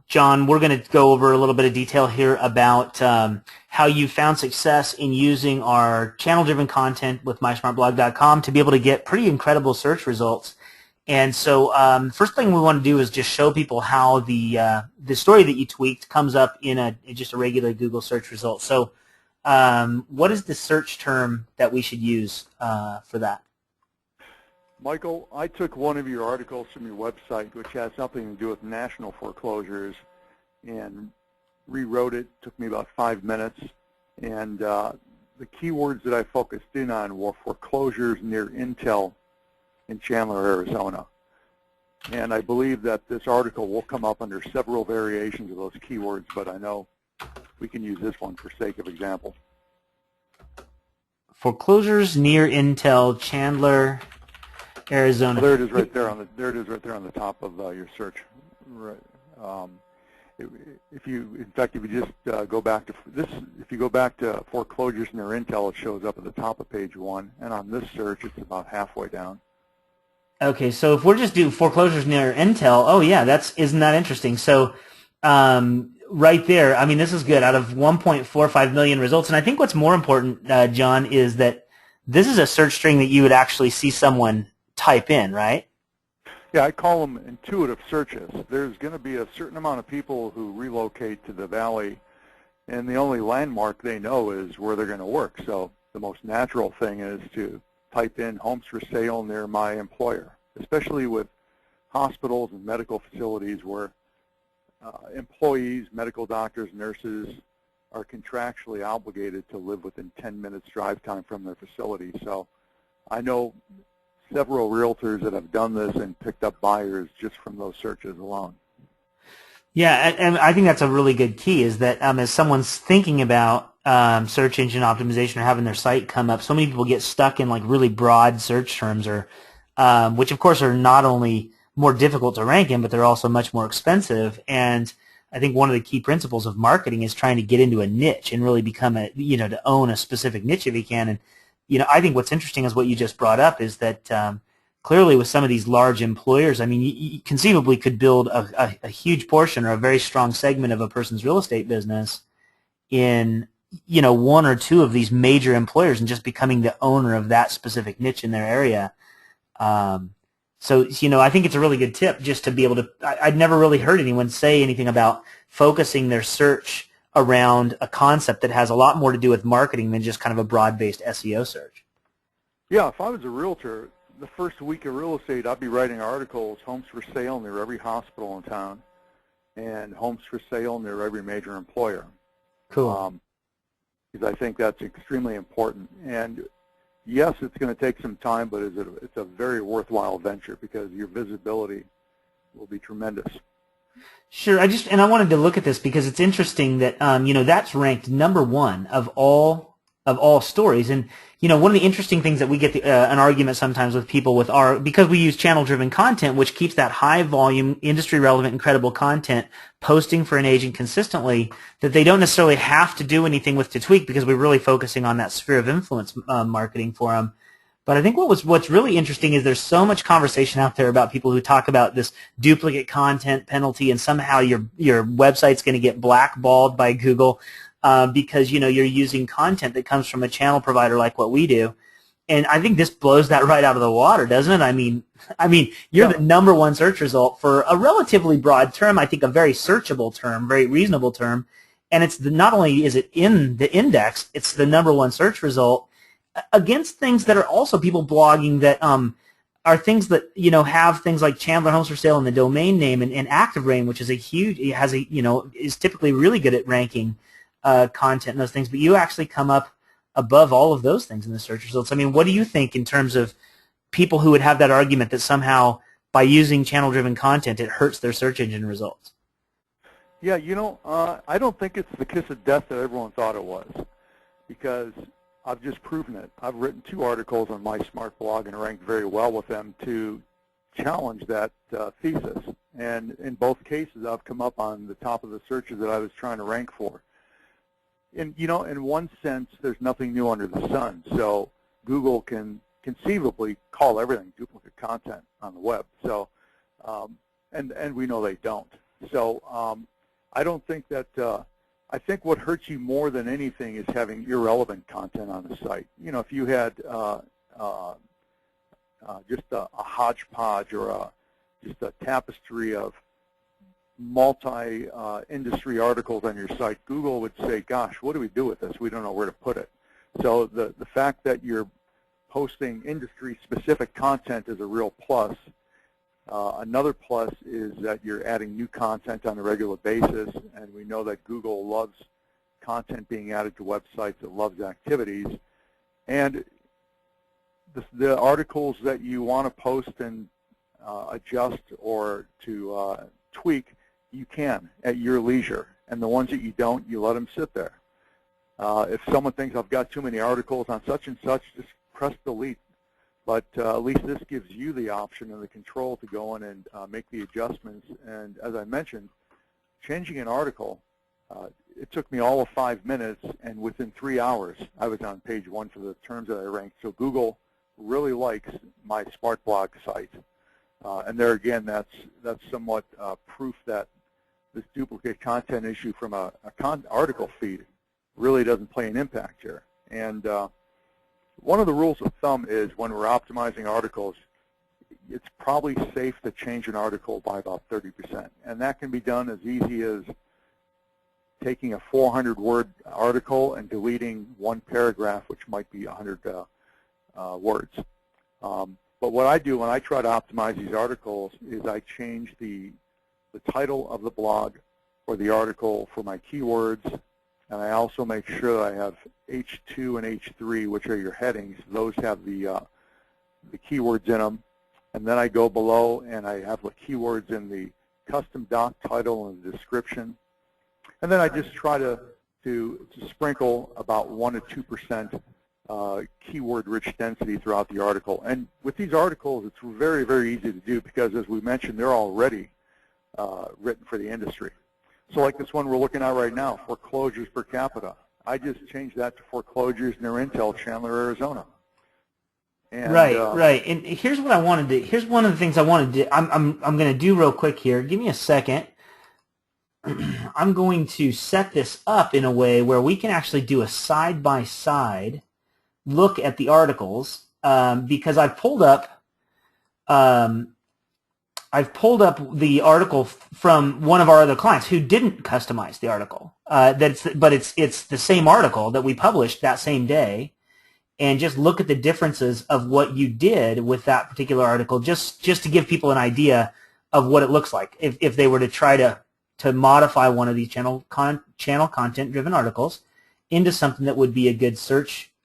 John, we're going to go over a little bit of detail here about how you found success in using our channel-driven content with mysmartblog.com to be able to get pretty incredible search results. And so first thing we want to do is just show people how the story that you tweaked comes up in just a regular Google search result. So what is the search term that we should use for that? Michael, I took one of your articles from your website, which has something to do with national foreclosures, and rewrote it. Took me about 5 minutes. And the keywords that I focused in on were foreclosures near Intel in Chandler, Arizona. And I believe that this article will come up under several variations of those keywords, but I know we can use this one for sake of example. Foreclosures near Intel, Chandler, Arizona. Well, there it is right there on the top of your search. Right. If you just go back to this, if you go back to foreclosures near Intel, it shows up at the top of page 1, and on this search, it's about halfway down. Okay, so if we're just doing foreclosures near Intel, oh yeah, isn't that interesting? So right there, I mean, this is good. Out of 1.45 million results, and I think what's more important, John, is that this is a search string that you would actually see someone type in, right? Yeah, I call them intuitive searches. There's going to be a certain amount of people who relocate to the valley, and the only landmark they know is where they're going to work. So the most natural thing is to type in homes for sale near my employer, especially with hospitals and medical facilities where employees, medical doctors, nurses are contractually obligated to live within 10 minutes drive time from their facility. So I know several realtors that have done this and picked up buyers just from those searches alone. Yeah, and I think that's a really good key is that as someone's thinking about search engine optimization or having their site come up, so many people get stuck in like really broad search terms, or which of course are not only more difficult to rank in, but they're also much more expensive. And I think one of the key principles of marketing is trying to get into a niche and really become to own a specific niche if you can. And I think what's interesting is what you just brought up is that clearly with some of these large employers, I mean, you conceivably could build a huge portion or a very strong segment of a person's real estate business in, one or two of these major employers and just becoming the owner of that specific niche in their area. So, I think it's a really good tip just to be able to, I'd never really heard anyone say anything about focusing their search around a concept that has a lot more to do with marketing than just kind of a broad-based SEO search. Yeah, if I was a realtor, the first week of real estate, I'd be writing articles, homes for sale near every hospital in town, and homes for sale near every major employer. Cool. Because I think that's extremely important. And yes, it's going to take some time, but it's a very worthwhile venture because your visibility will be tremendous. Sure. I wanted to look at this because it's interesting that that's ranked #1 of all stories. And one of the interesting things that we get an argument sometimes with people because we use channel-driven content, which keeps that high volume, industry-relevant, incredible content posting for an agent consistently, that they don't necessarily have to do anything with to tweak because we're really focusing on that sphere of influence marketing for them. But I think what's really interesting is there's so much conversation out there about people who talk about this duplicate content penalty and somehow your website's going to get blackballed by Google because you're using content that comes from a channel provider like what we do. And I think this blows that right out of the water, doesn't it? I mean, you're the #1 search result for a relatively broad term. I think a very searchable term, very reasonable term. And it's not only is it in the index, it's the #1 search result against things that are also people blogging that are things that have things like Chandler Homes for Sale in the domain name and Active Rain, which is is typically really good at ranking content and those things. But you actually come up above all of those things in the search results. I mean, what do you think in terms of people who would have that argument that somehow by using channel-driven content it hurts their search engine results? Yeah, I don't think it's the kiss of death that everyone thought it was, because I've just proven it. I've written 2 articles on my smart blog and ranked very well with them to challenge that thesis. And in both cases, I've come up on the top of the searches that I was trying to rank for. And, in one sense, there's nothing new under the sun. So Google can conceivably call everything duplicate content on the web. So, and we know they don't. So I don't think that, I think what hurts you more than anything is having irrelevant content on the site. You know, if you had just a hodgepodge or just a tapestry of multi-industry articles on your site, Google would say, gosh, what do we do with this? We don't know where to put it. So the fact that you're posting industry-specific content is a real plus. Another plus is that you're adding new content on a regular basis, and we know that Google loves content being added to websites. It loves activities. And the articles that you want to post and adjust or to tweak, you can at your leisure. And the ones that you don't, you let them sit there. If someone thinks I've got too many articles on such and such, just press delete. But at least this gives you the option and the control to go in and make the adjustments. And as I mentioned, changing an article, it took me all of 5 minutes, and within 3 hours, I was on page 1 for the terms that I ranked. So Google really likes my Smart Blog site. And there again, that's somewhat proof that this duplicate content issue from a article feed really doesn't play an impact here. And one of the rules of thumb is when we're optimizing articles, it's probably safe to change an article by about 30%. And that can be done as easy as taking a 400-word article and deleting one paragraph, which might be 100 words. But what I do when I try to optimize these articles is I change the title of the blog or the article for my keywords, and I also make sure that I have H2 and H3, which are your headings. Those have the keywords in them. And then I go below and I have the keywords in the custom doc title and the description. And then I just try to sprinkle about 1 to 2% keyword-rich density throughout the article. And with these articles, it's very, very easy to do because, as we mentioned, they're already written for the industry. So like this one we're looking at right now, foreclosures per capita. I just changed that to foreclosures near Intel, Chandler, Arizona. And, right. And here's what I wanted to. Here's one of the things I wanted to. I'm going to do real quick here. Give me a second. I'm going to set this up in a way where we can actually do a side-by-side look at the articles because I've pulled up. I've pulled up the article from one of our other clients who didn't customize the article. But it's the same article that we published that same day, and just look at the differences of what you did with that particular article, just to give people an idea of what it looks like if they were to try to modify one of these channel content-driven articles into something that would be a good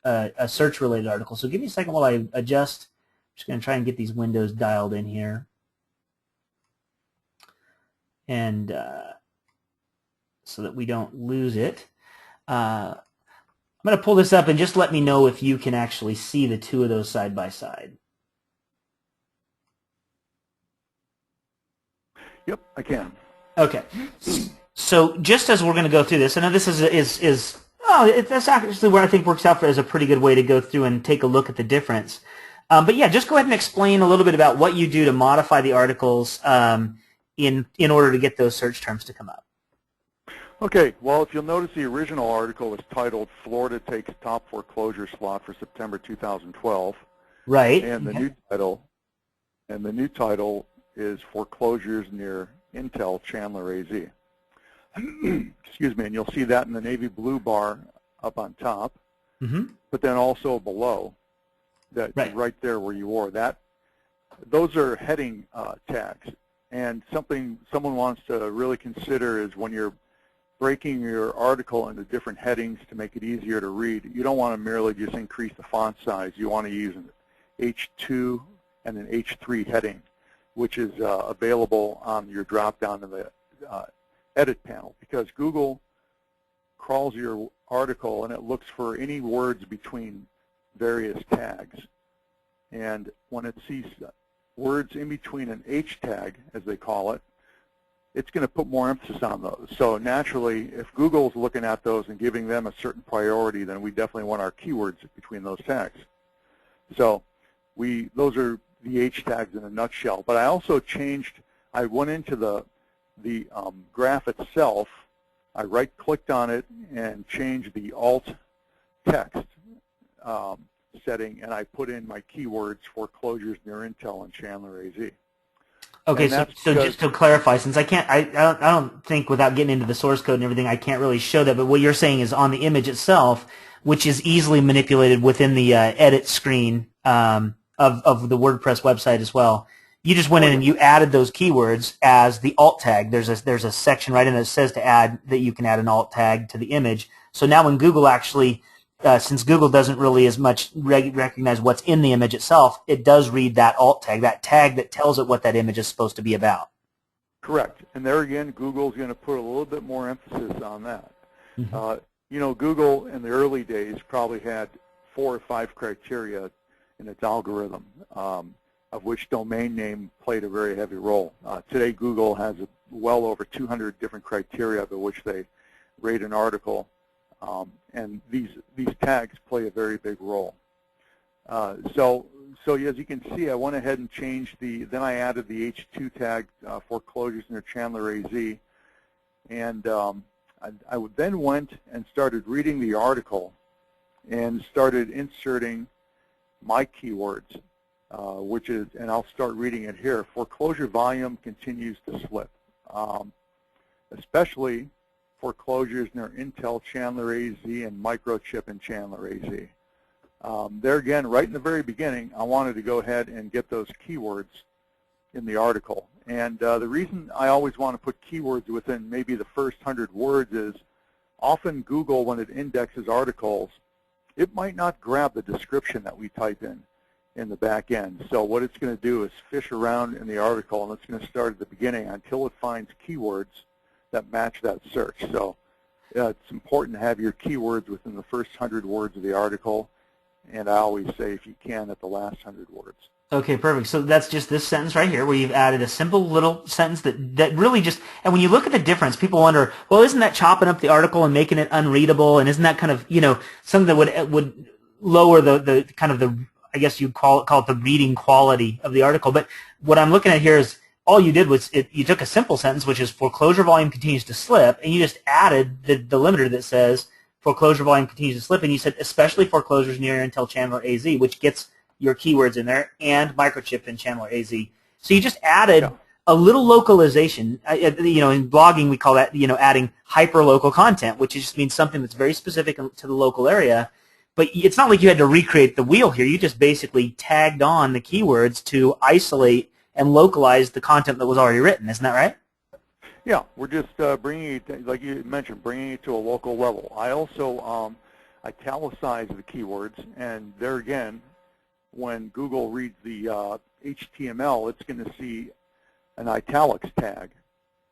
a search-related article. So give me a second while I adjust. I'm just going to try and get these windows dialed in here. And so that we don't lose it. I'm going to pull this up and just let me know if you can actually see the two of those side by side. Yep, I can. Okay. So just as we're going to go through this, I know this that's actually where I think works out as a pretty good way to go through and take a look at the difference. But yeah, just go ahead and explain a little bit about what you do to modify the articles in order to get those search terms to come up. Okay, well, if you'll notice, the original article was titled "Florida Takes Top Foreclosure Slot for September 2012." Right. And the new title is "Foreclosures Near Intel, Chandler, AZ." Excuse me, and you'll see that in the navy blue bar up on top, but then also below, that right there where you are. Those are heading tags. And something someone wants to really consider is when you're breaking your article into different headings to make it easier to read, you don't want to merely just increase the font size. You want to use an H2 and an H3 heading, which is available on your drop-down in the edit panel, because Google crawls your article and it looks for any words between various tags. And when it sees words in between an H tag, as they call it, it's going to put more emphasis on those. So naturally, if Google's looking at those and giving them a certain priority, then we definitely want our keywords between those tags. So those are the H tags in a nutshell. But I also I went into the the graph itself, I right-clicked on it and changed the alt text setting, and I put in my keywords foreclosures near Intel and Chandler AZ. Okay, so just to clarify, since I don't think without getting into the source code and everything, I can't really show that. But what you're saying is on the image itself, which is easily manipulated within the edit screen of the WordPress website as well. You just went in and you added those keywords as the alt tag. There's a section right in there that says that you can add an alt tag to the image. So now when Google actually since Google doesn't really as much recognize what's in the image itself, it does read that alt tag, that tag that tells it what that image is supposed to be about. Correct. And there again, Google's going to put a little bit more emphasis on that. You know, Google in the early days probably had 4 or 5 criteria in its algorithm, of which domain name played a very heavy role. Today, Google has well over 200 different criteria by which they rate an article. And these tags play a very big role. So as you can see, I went ahead and changed then I added the H2 tag, foreclosures near Chandler AZ, and I then went and started reading the article and started inserting my keywords, and I'll start reading it here. Foreclosure volume continues to slip, especially foreclosures near Intel, Chandler AZ, and Microchip and Chandler AZ. There again, right in the very beginning, I wanted to go ahead and get those keywords in the article. And the reason I always want to put keywords within maybe the first 100 words is often Google, when it indexes articles, it might not grab the description that we type in the back end. So what it's going to do is fish around in the article, and it's going to start at the beginning until it finds keywords that match that search. So it's important to have your keywords within the first 100 words of the article, and I always say if you can at the last 100 words. Okay, perfect. So that's just this sentence right here where you've added a simple little sentence that really just, and when you look at the difference, people wonder, well, isn't that chopping up the article and making it unreadable, and isn't that kind of, you know, something that would lower the kind of the, I guess you'd call it the reading quality of the article. But what I'm looking at here is all you did was you took a simple sentence, which is foreclosure volume continues to slip, and you just added the delimiter that says foreclosure volume continues to slip, and you said especially foreclosures near Intel Chandler AZ, which gets your keywords in there, and Microchip and Chandler AZ. So you just added a little localization. You know, in blogging we call that, you know, adding hyper-local content, which just means something that's very specific to the local area. But it's not like you had to recreate the wheel here. You just basically tagged on the keywords to isolate and localize the content that was already written. Isn't that right? Yeah, we're just bringing it, like you mentioned, bringing it to a local level. I also italicize the keywords, and there again, when Google reads the HTML, it's going to see an italics tag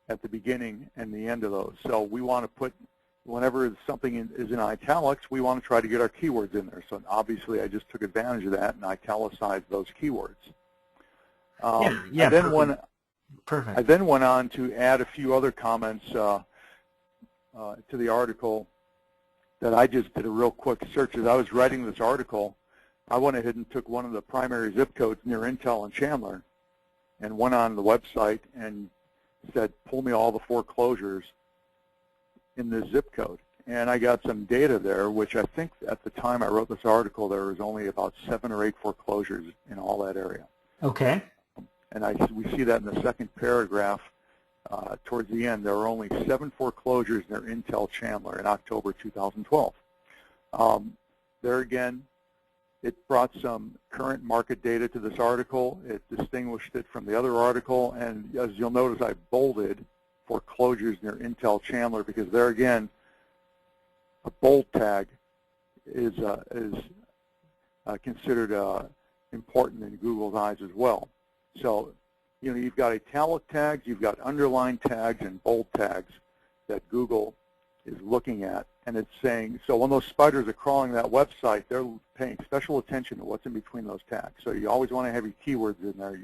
at the beginning and the end of those. So we want to put, whenever something is in italics, we want to try to get our keywords in there. So obviously I just took advantage of that and italicized those keywords. Yeah, perfect. I then went on to add a few other comments to the article that I just did a real quick search. As I was writing this article, I went ahead and took one of the primary zip codes near Intel and Chandler and went on the website and said, pull me all the foreclosures in this zip code. And I got some data there, which I think at the time I wrote this article, there was only about 7 or 8 foreclosures in all that area. Okay. And we see that in the second paragraph. Towards the end, there were only 7 foreclosures near Intel Chandler in October 2012. There again, it brought some current market data to this article. It distinguished it from the other article, and as you'll notice, I bolded foreclosures near Intel Chandler because there again, a bold tag is considered important in Google's eyes as well. So, you know, you've got italic tags, you've got underline tags, and bold tags that Google is looking at, and it's saying, so when those spiders are crawling that website, they're paying special attention to what's in between those tags. So you always want to have your keywords in there.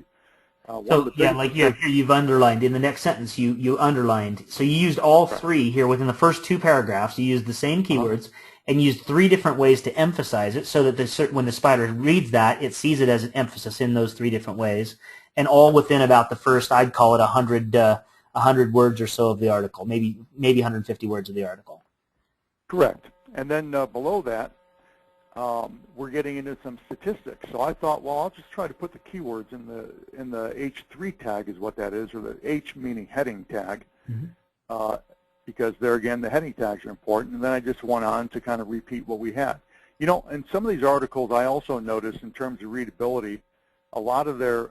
So yeah, like here you've underlined in the next sentence. You underlined. So you used all 3 here within the first 2 paragraphs. You used the same keywords and used 3 different ways to emphasize it, so that when the spider reads that, it sees it as an emphasis in those 3 different ways, and all within about the first, I'd call it 100 100 words or so of the article, maybe 150 words of the article. Correct. And then below that, we're getting into some statistics. So I thought, well, I'll just try to put the keywords in the H3 tag is what that is, or the H meaning heading tag, because there again the heading tags are important. And then I just went on to kind of repeat what we had. You know, in some of these articles, I also noticed in terms of readability, a lot of their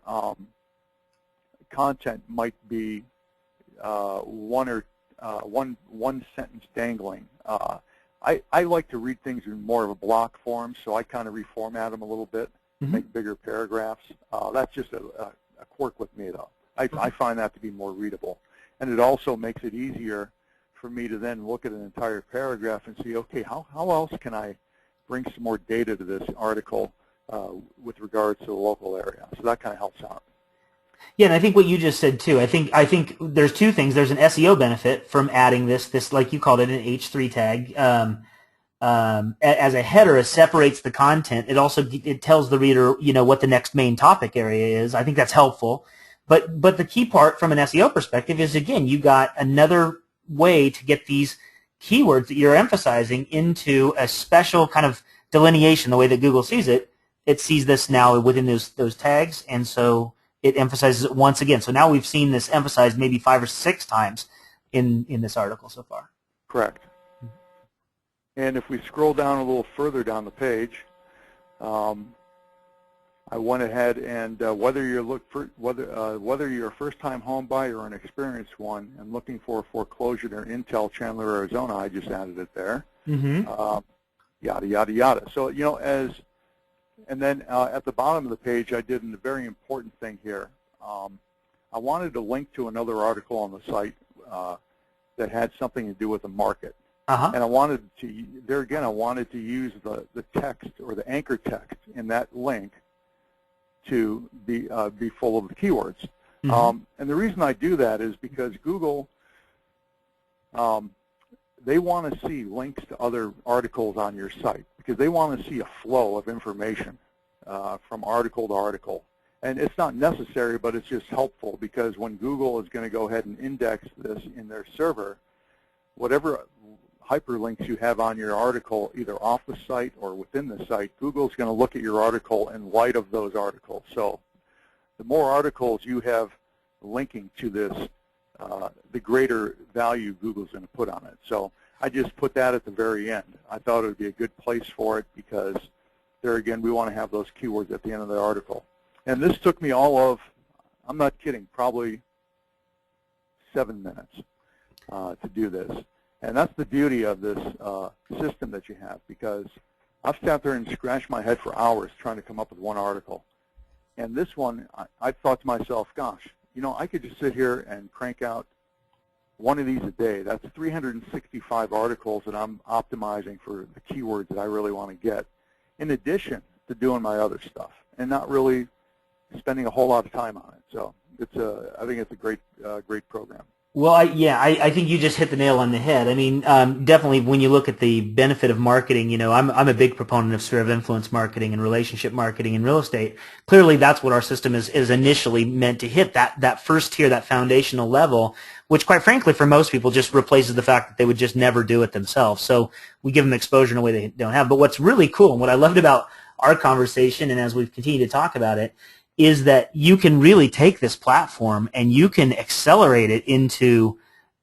content might be one sentence dangling. I like to read things in more of a block form, so I kind of reformat them a little bit, make bigger paragraphs. That's just a quirk with me, though. I find that to be more readable. And it also makes it easier for me to then look at an entire paragraph and see, okay, how else can I bring some more data to this article with regards to the local area? So that kind of helps out. Yeah, and I think what you just said too. I think there's two things. There's an SEO benefit from adding this like you called it, an H3 tag as a header. It separates the content. It tells the reader, you know, what the next main topic area is. I think that's helpful. But the key part from an SEO perspective is, again, you got another way to get these keywords that you're emphasizing into a special kind of delineation. The way that Google sees it, it sees this now within those tags, and so it emphasizes it once again. So now we've seen this emphasized maybe 5 or 6 times in this article so far. Correct. And if we scroll down a little further down the page, I went ahead and whether you're a first-time home buyer or an experienced one and looking for a foreclosure near Intel, Chandler, Arizona, I just added it there. Yada yada yada. So you know, and then at the bottom of the page, I did a very important thing here. I wanted to link to another article on the site that had something to do with the market. And I wanted to use the text or the anchor text in that link to be full of the keywords. And the reason I do that is because Google, they want to see links to other articles on your site because they want to see a flow of information from article to article. And it's not necessary, but it's just helpful because when Google is going to go ahead and index this in their server, whatever hyperlinks you have on your article, either off the site or within the site, Google's going to look at your article in light of those articles. So the more articles you have linking to this, the greater value Google's going to put on it. So I just put that at the very end. I thought it would be a good place for it because there again, we want to have those keywords at the end of the article. And this took me all of, I'm not kidding, probably 7 minutes to do this. And that's the beauty of this system that you have, because I've sat there and scratched my head for hours trying to come up with one article. And this one, I thought to myself, gosh, you know, I could just sit here and crank out one of these a day. That's 365 articles that I'm optimizing for the keywords that I really want to get, in addition to doing my other stuff and not really spending a whole lot of time on it. So I think it's a great program. Well, I think you just hit the nail on the head. I mean, definitely when you look at the benefit of marketing, you know, I'm a big proponent of sphere of influence marketing and relationship marketing in real estate. Clearly, that's what our system is initially meant to hit, that first tier, that foundational level, which quite frankly for most people just replaces the fact that they would just never do it themselves. So we give them exposure in a way they don't have. But what's really cool and what I loved about our conversation, and as we've continued to talk about it, is that you can really take this platform and you can accelerate it into,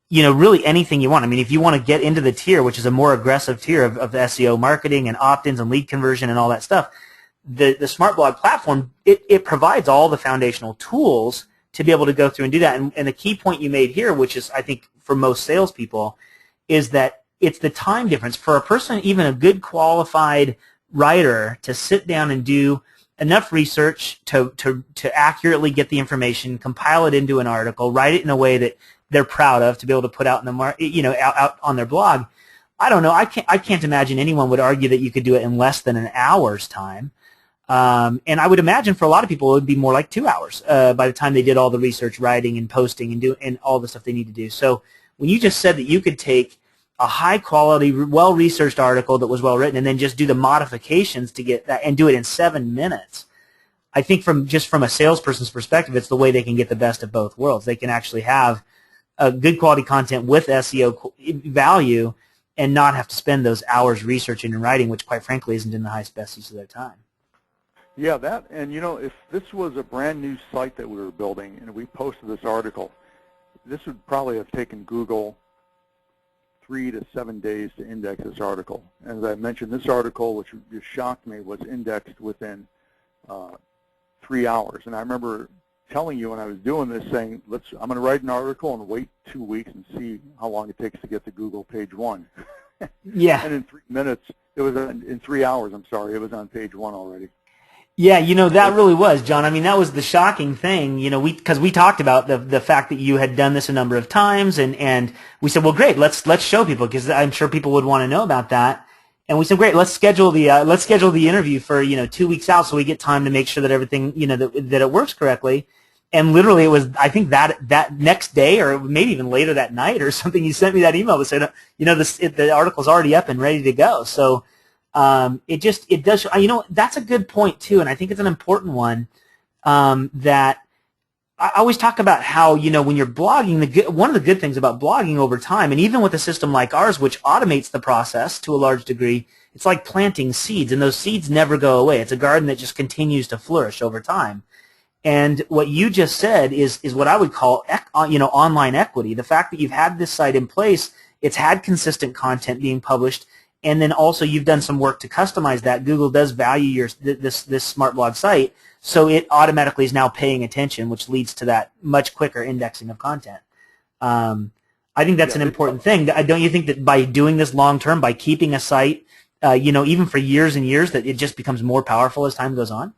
you know, really anything you want. I mean, if you want to get into the tier, which is a more aggressive tier of SEO marketing and opt-ins and lead conversion and all that stuff, the Smart Blog platform, it provides all the foundational tools to be able to go through and do that. And the key point you made here, which is I think for most salespeople, is that it's the time difference. For a person, even a good qualified writer, to sit down and do enough research to accurately get the information, compile it into an article, write it in a way that they're proud of to be able to put out in the out on their blog. I don't know. I can't imagine anyone would argue that you could do it in less than an hour's time. And I would imagine for a lot of people it would be more like 2 hours by the time they did all the research, writing and posting and all the stuff they need to do. So when you just said that you could take a high-quality, well-researched article that was well-written and then just do the modifications to get that and do it in 7 minutes, I think from a salesperson's perspective, it's the way they can get the best of both worlds. They can actually have good quality content with SEO value and not have to spend those hours researching and writing, which quite frankly isn't in the highest best use of their time. Yeah, that, and if this was a brand new site that we were building and we posted this article, this would probably have taken Google 3 to 7 days to index this article. And as I mentioned, this article, which just shocked me, was indexed within 3 hours. And I remember telling you when I was doing this, saying, I'm going to write an article and wait 2 weeks and see how long it takes to get to Google page 1. Yeah. And in 3 minutes, it was in 3 hours, I'm sorry, it was on page 1 already. Yeah, that really was, John. I mean, that was the shocking thing, because we talked about the fact that you had done this a number of times, and we said, well, great, let's show people, because I'm sure people would want to know about that. And we said, great, let's schedule the interview for 2 weeks out, so we get time to make sure that everything that it works correctly. And literally, it was, I think, that next day, or maybe even later that night or something, you sent me that email that said, the article's already up and ready to go. So. It does, that's a good point too, and I think it's an important one, that I always talk about how, when you're blogging, one of the good things about blogging over time, and even with a system like ours, which automates the process to a large degree, it's like planting seeds, and those seeds never go away. It's a garden that just continues to flourish over time. And what you just said is what I would call, online equity. The fact that you've had this site in place, it's had consistent content being published, and then also you've done some work to customize that. Google does value this smart blog site, so it automatically is now paying attention, which leads to that much quicker indexing of content. I think that's an important thing. Don't you think that by doing this long term, by keeping a site, even for years and years, that it just becomes more powerful as time goes on?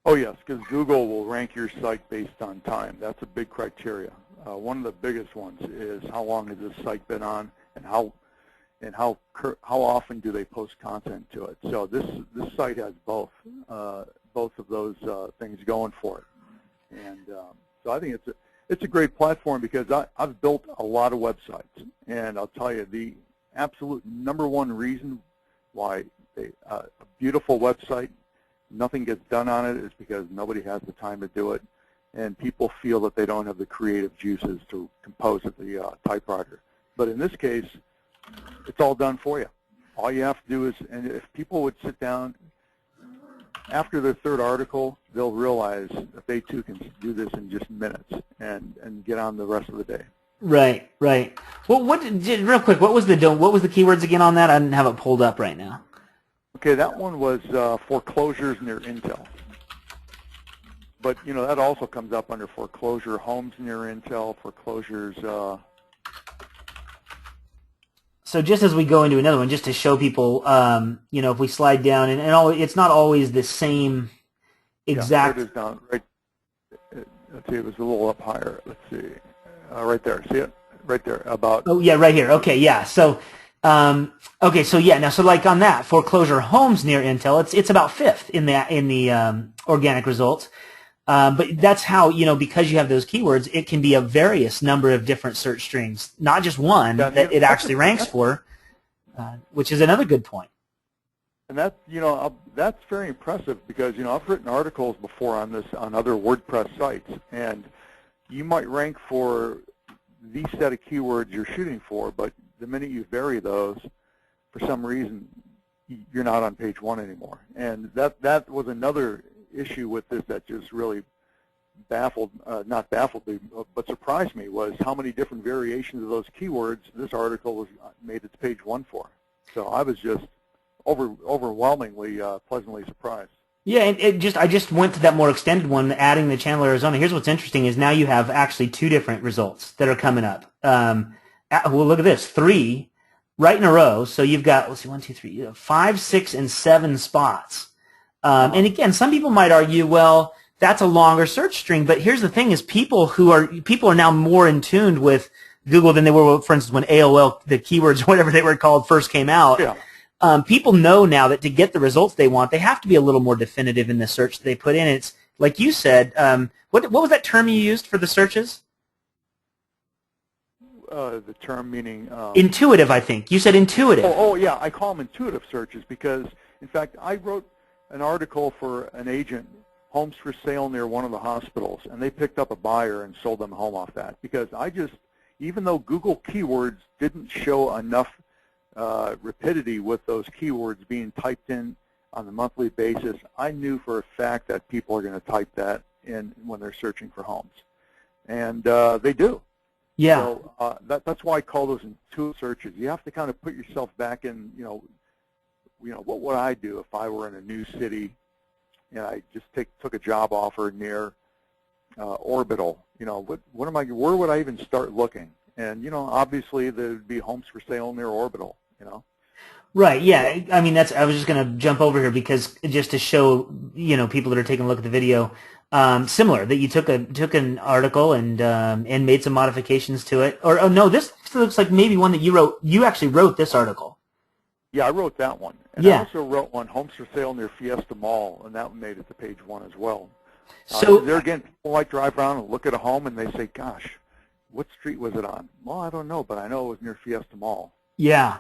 Oh yes, because Google will rank your site based on time. That's a big criteria. One of the biggest ones is how long has this site been on, and how often do they post content to it. So this site has both of those things going for it. And so I think it's a great platform, because I've built a lot of websites, and I'll tell you, the absolute #1 reason why a beautiful website, nothing gets done on it, is because nobody has the time to do it, and people feel that they don't have the creative juices to compose at the typewriter. But in this case, it's all done for you. All you have to do is, and if people would sit down after their third article, they'll realize that they too can do this in just minutes and get on the rest of the day. Right. Well, real quick, what was the keywords again on that? I didn't have it pulled up right now. Okay, that one was foreclosures near Intel. But that also comes up under foreclosure homes near Intel, foreclosures. So just as we go into another one, just to show people, if we slide down, and it's not always the same exact. Yeah, there it is down right. Let's see, it was a little up higher. Let's see, right there. See it? Right there. About. Oh yeah, right here. Okay, yeah. So, so like on that foreclosure homes near Intel, it's about 5th in the organic results. But that's how, because you have those keywords, it can be a various number of different search strings, not just one that it actually ranks for, which is another good point. And that's, that's very impressive, because, I've written articles before on this on other WordPress sites, and you might rank for the set of keywords you're shooting for, but the minute you vary those, for some reason, you're not on page 1 anymore. And that was another issue with this that just really not baffled me, but surprised me, was how many different variations of those keywords this article made its page 1 for. So I was just overwhelmingly pleasantly surprised. Yeah, I just went to that more extended one, adding the Chandler, Arizona. Here's what's interesting is now you have actually 2 different results that are coming up. Well, look at this, 3 right in a row. So you've got, let's see, 1, 2, 3, 5, 6, and 7 spots. And again, some people might argue, well, that's a longer search string. But here's the thing: is people are now more in tune with Google than they were, for instance, when AOL, the keywords, whatever they were called, first came out. Yeah. People know now that to get the results they want, they have to be a little more definitive in the search that they put in. It's like you said. What was that term you used for the searches? The term meaning intuitive, I think. You said intuitive. Oh yeah, I call them intuitive searches because, in fact, I wrote an article for an agent, homes for sale near one of the hospitals, and they picked up a buyer and sold them a home off that, because I just, even though Google keywords didn't show enough rapidity with those keywords being typed in on a monthly basis, I knew for a fact that people are going to type that in when they're searching for homes. And they do. Yeah. So that's why I call those intuitive searches. You have to kind of put yourself back in, what would I do if I were in a new city and I just took a job offer near Orbital? Where would I even start looking? And, obviously there'd be homes for sale near Orbital, Right. Yeah. I mean, I was just going to jump over here because just to show, people that are taking a look at the video, similar that you took an article and made some modifications to it. Or, oh no, this looks like maybe one that you wrote. You actually wrote this article. Yeah, I wrote that one. And yeah. I also wrote one, homes for sale near Fiesta Mall, and that one made it to page 1 as well. So there again, people might drive around and look at a home and they say, gosh, what street was it on? Well, I don't know, but I know it was near Fiesta Mall. Yeah.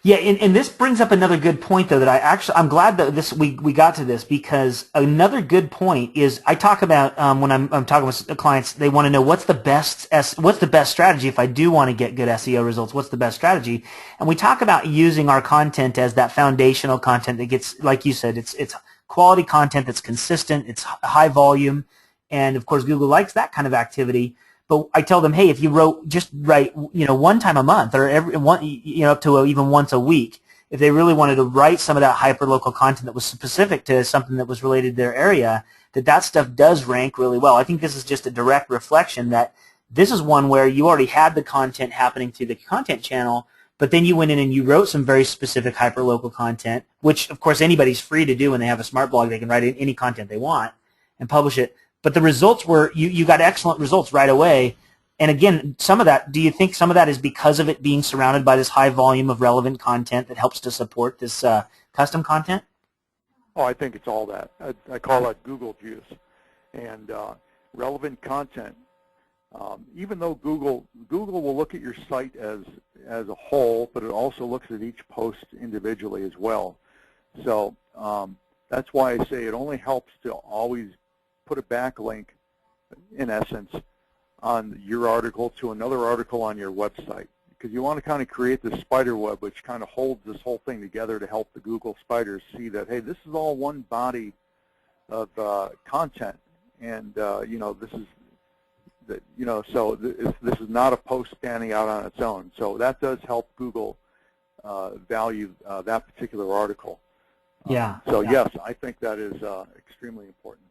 Yeah, and this brings up another good point, though, that I'm glad that we got to this, because another good point is I talk about when I'm talking with clients, they want to know what's the best strategy if I do want to get good SEO results. What's the best strategy? And we talk about using our content as that foundational content that gets, like you said, it's quality content that's consistent, it's high volume, and of course Google likes that kind of activity. But I tell them, hey, if you just write, one time a month or up to even once a week, if they really wanted to write some of that hyperlocal content that was specific to something that was related to their area, that stuff does rank really well. I think this is just a direct reflection that this is one where you already had the content happening through the content channel, but then you went in and you wrote some very specific hyperlocal content, which, of course, anybody's free to do when they have a smart blog. They can write any content they want and publish it. But the results were, you got excellent results right away. And again, do you think some of that is because of it being surrounded by this high volume of relevant content that helps to support this custom content? Oh, I think it's all that. I call that Google juice. And relevant content, even though Google will look at your site as a whole, but it also looks at each post individually as well. So that's why I say it only helps to always put a backlink, in essence, on your article to another article on your website, because you want to kind of create this spider web which kind of holds this whole thing together to help the Google spiders see that, hey, this is all one body of content, and this is not a post standing out on its own. So that does help Google value that particular article. Yeah. So yes, I think that is extremely important.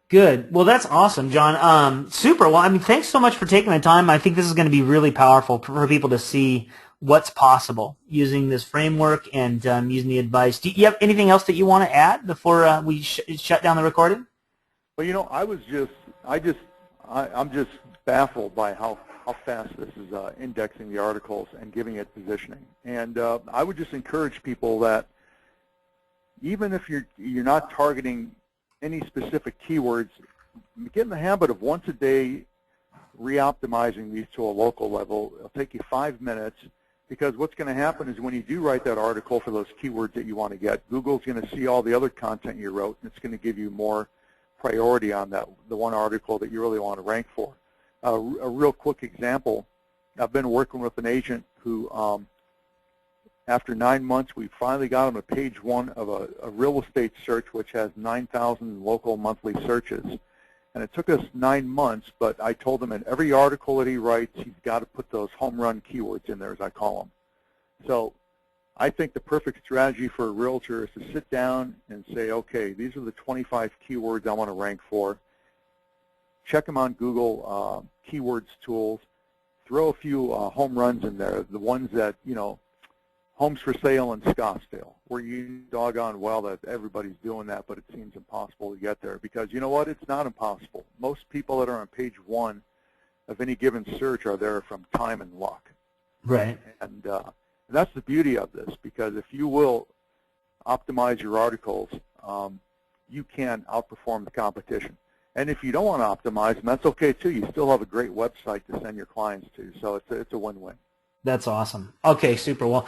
Good. Well, that's awesome, John. Super. Well, I mean, thanks so much for taking the time. I think this is going to be really powerful for people to see what's possible using this framework and using the advice. Do you have anything else that you want to add before we shut down the recording? Well, I'm just baffled by how fast this is indexing the articles and giving it positioning. And I would just encourage people that even if you're not targeting any specific keywords, get in the habit of once a day re-optimizing these to a local level. It'll take you 5 minutes, because what's going to happen is when you do write that article for those keywords that you want to get, Google's going to see all the other content you wrote, and it's going to give you more priority on the one article that you really want to rank for. A real quick example, I've been working with an agent who after 9 months, we finally got him to page 1 of a real estate search, which has 9,000 local monthly searches. And it took us 9 months, but I told him in every article that he writes, he's got to put those home run keywords in there, as I call them. So I think the perfect strategy for a realtor is to sit down and say, okay, these are the 25 keywords I want to rank for. Check them on Google Keywords tools. Throw a few home runs in there, the ones that, homes for sale in Scottsdale, where you doggone well that everybody's doing that, but it seems impossible to get there. Because you know what? It's not impossible. Most people that are on page 1 of any given search are there from time and luck. Right. And that's the beauty of this, because if you will optimize your articles, you can outperform the competition. And if you don't want to optimize, and that's okay too, you still have a great website to send your clients to. So it's a win-win. That's awesome. Okay, super. Well,